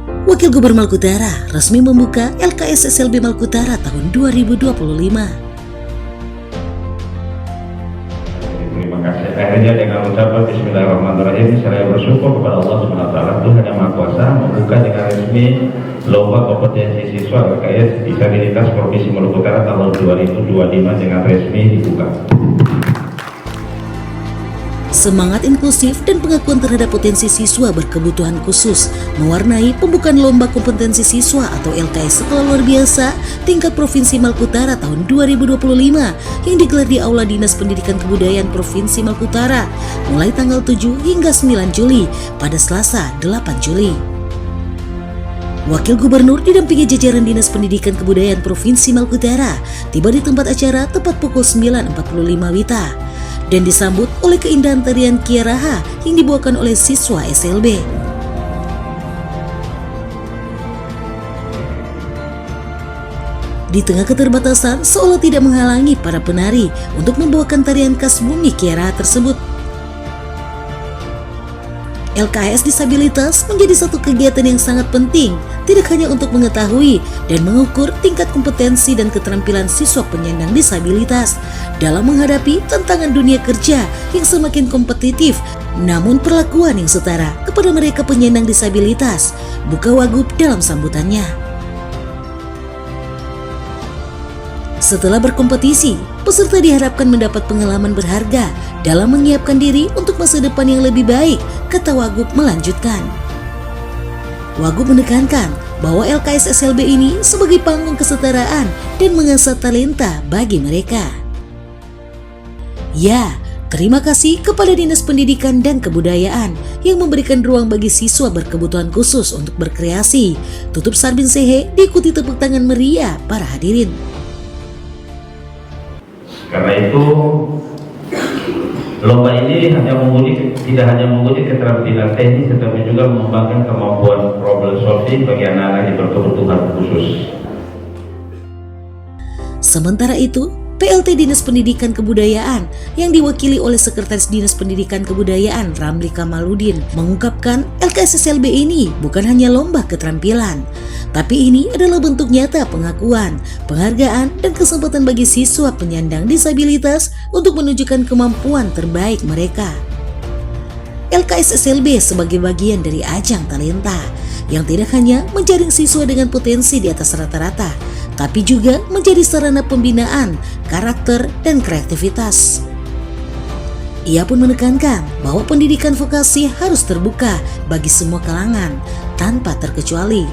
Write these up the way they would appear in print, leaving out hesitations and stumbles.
Wakil Gubernur Maluku Utara resmi membuka LKS SLB Maluku Utara tahun 2025. Terima kasih. Akhirnya dengan ucapan Bismillahirrahmanirrahim, saya bersyukur kepada Allah SWT, Tuhan yang Maha Kuasa, membuka dengan resmi lomba kompetensi siswa LKS Disabilitas Provinsi Maluku Utara tahun 2025 dengan resmi dibuka. Semangat inklusif dan pengakuan terhadap potensi siswa berkebutuhan khusus mewarnai pembukaan lomba kompetensi siswa atau LKS Sekolah Luar Biasa tingkat Provinsi Maluku Utara tahun 2025 yang digelar di Aula Dinas Pendidikan Kebudayaan Provinsi Maluku Utara mulai tanggal 7 hingga 9 Juli pada Selasa 8 Juli. Wakil Gubernur didampingi jajaran Dinas Pendidikan Kebudayaan Provinsi Maluku Utara tiba di tempat acara tepat pukul 9.45 WITA dan disambut oleh keindahan tarian Kiaraha yang dibawakan oleh siswa SLB. Di tengah keterbatasan seolah tidak menghalangi para penari untuk membawakan tarian khas bumi Kiaraha tersebut. LKS disabilitas menjadi satu kegiatan yang sangat penting, tidak hanya untuk mengetahui dan mengukur tingkat kompetensi dan keterampilan siswa penyandang disabilitas dalam menghadapi tantangan dunia kerja yang semakin kompetitif, namun perlakuan yang setara kepada mereka penyandang disabilitas, buka Wagub dalam sambutannya. Setelah berkompetisi, peserta diharapkan mendapat pengalaman berharga dalam menyiapkan diri untuk masa depan yang lebih baik, kata Wagub melanjutkan. Wagub menekankan bahwa LKS SLB ini sebagai panggung kesetaraan dan mengasah talenta bagi mereka. Ya, terima kasih kepada Dinas Pendidikan dan Kebudayaan yang memberikan ruang bagi siswa berkebutuhan khusus untuk berkreasi. Tutup Sarbin Sehe diikuti tepuk tangan meriah para hadirin. Karena itu lomba ini tidak hanya menguji keterampilan teknis, tetapi juga mengembangkan kemampuan problem solving bagi anak-anak yang berkebutuhan khusus. Sementara itu, PLT Dinas Pendidikan Kebudayaan yang diwakili oleh Sekretaris Dinas Pendidikan Kebudayaan Ramli Kamaludin mengungkapkan LKS SLB ini bukan hanya lomba keterampilan, tapi ini adalah bentuk nyata pengakuan, penghargaan, dan kesempatan bagi siswa penyandang disabilitas untuk menunjukkan kemampuan terbaik mereka. LKS SLB sebagai bagian dari ajang talenta yang tidak hanya menjaring siswa dengan potensi di atas rata-rata, tapi juga menjadi sarana pembinaan, karakter, dan kreativitas. Ia pun menekankan bahwa pendidikan vokasi harus terbuka bagi semua kalangan tanpa terkecuali.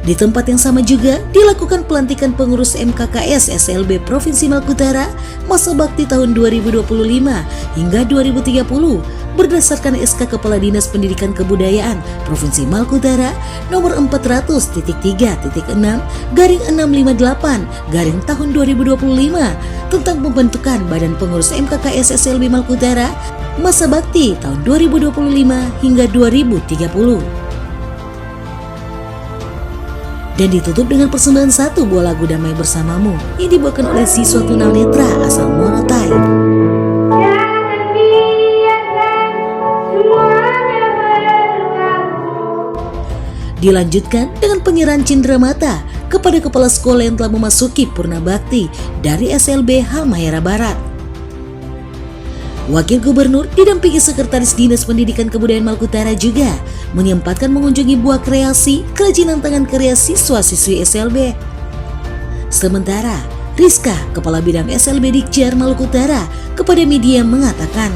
Di tempat yang sama juga dilakukan pelantikan pengurus MKKS SLB Provinsi Maluku Utara masa bakti tahun 2025 hingga 2030 berdasarkan SK Kepala Dinas Pendidikan Kebudayaan Provinsi Maluku Utara nomor 400.3/658 tahun 2025 tentang pembentukan Badan Pengurus MKKS SLB Maluku Utara masa bakti tahun 2025 hingga 2030. Dan ditutup dengan persembahan satu buah lagu Damai Bersamamu yang dibawakan oleh siswa tunanetra asal Monotai. Dilanjutkan dengan penyerahan cindera mata kepada kepala sekolah yang telah memasuki Purna Bakti dari SLB Halmahera Barat. Wakil Gubernur didampingi Sekretaris Dinas Pendidikan Kebudayaan Maluku Utara juga menyempatkan mengunjungi buah kreasi kerajinan tangan karya siswa-siswi SLB. Sementara Rizka, Kepala Bidang SLB Dikjar Maluku Utara, kepada media mengatakan,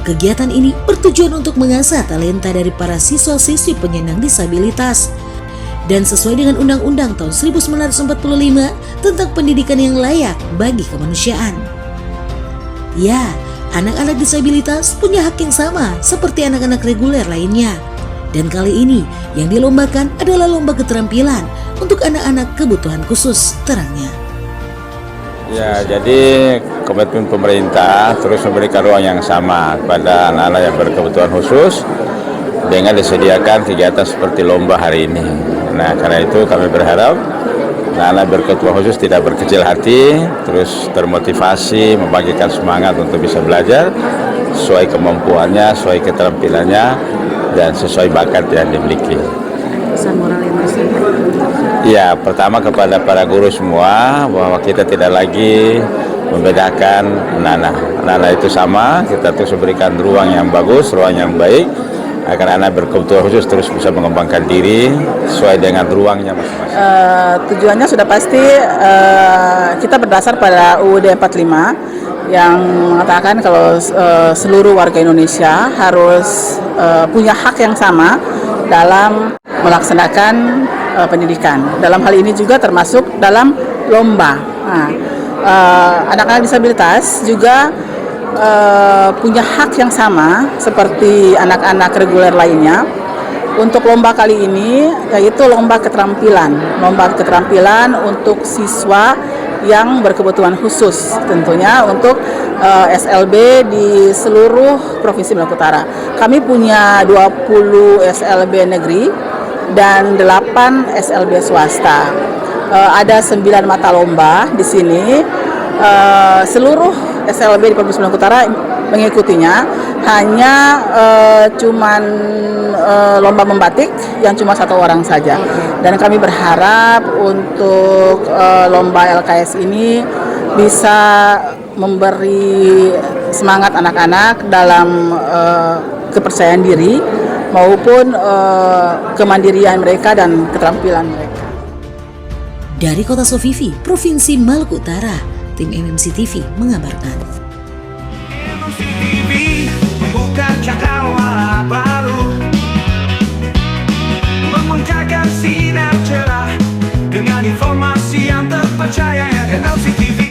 kegiatan ini bertujuan untuk mengasah talenta dari para siswa-siswi penyandang disabilitas dan sesuai dengan Undang-Undang tahun 1945 tentang pendidikan yang layak bagi kemanusiaan. Ya, anak-anak disabilitas punya hak yang sama seperti anak-anak reguler lainnya. Dan kali ini yang dilombakan adalah lomba keterampilan untuk anak-anak kebutuhan khusus, terangnya. Ya, jadi komitmen pemerintah terus memberikan ruang yang sama kepada anak-anak yang berkebutuhan khusus dengan disediakan kegiatan seperti lomba hari ini. Nah, karena itu kami berharap anak-anak berkebutuhan khusus tidak berkecil hati, terus termotivasi, membagikan semangat untuk bisa belajar sesuai kemampuannya, sesuai keterampilannya, dan sesuai bakat yang dimiliki. Pesan moral yang bersama. Ya, pertama kepada para guru semua bahwa kita tidak lagi membedakan anak-anak itu sama, kita terus berikan ruang yang bagus, ruang yang baik agar anak berkebutuhan khusus terus bisa mengembangkan diri sesuai dengan ruangnya masing-masing. Tujuannya sudah pasti kita berdasar pada UUD 45 yang mengatakan kalau seluruh warga Indonesia harus punya hak yang sama dalam melaksanakan pendidikan. Dalam hal ini juga termasuk dalam lomba. Nah, anak-anak disabilitas juga punya hak yang sama seperti anak-anak reguler lainnya. Untuk lomba kali ini yaitu lomba keterampilan untuk siswa yang berkebutuhan khusus, tentunya untuk SLB di seluruh Provinsi Maluku Utara. Kami punya 20 SLB negeri dan 8 SLB swasta. Ada 9 mata lomba di sini. Seluruh SLB di Provinsi Maluku Utara mengikutinya, hanya cuman lomba membatik yang cuma 1 orang saja. Dan kami berharap untuk lomba LKS ini bisa memberi semangat anak-anak dalam kepercayaan diri maupun kemandirian mereka dan keterampilan mereka. Dari Kota Sofifi, Provinsi Maluku Utara, tim MMC TV mengabarkan. MMC TV membuka cakrawala baru, memancarkan sinar cerah dengan informasi yang terpercaya. MMC TV.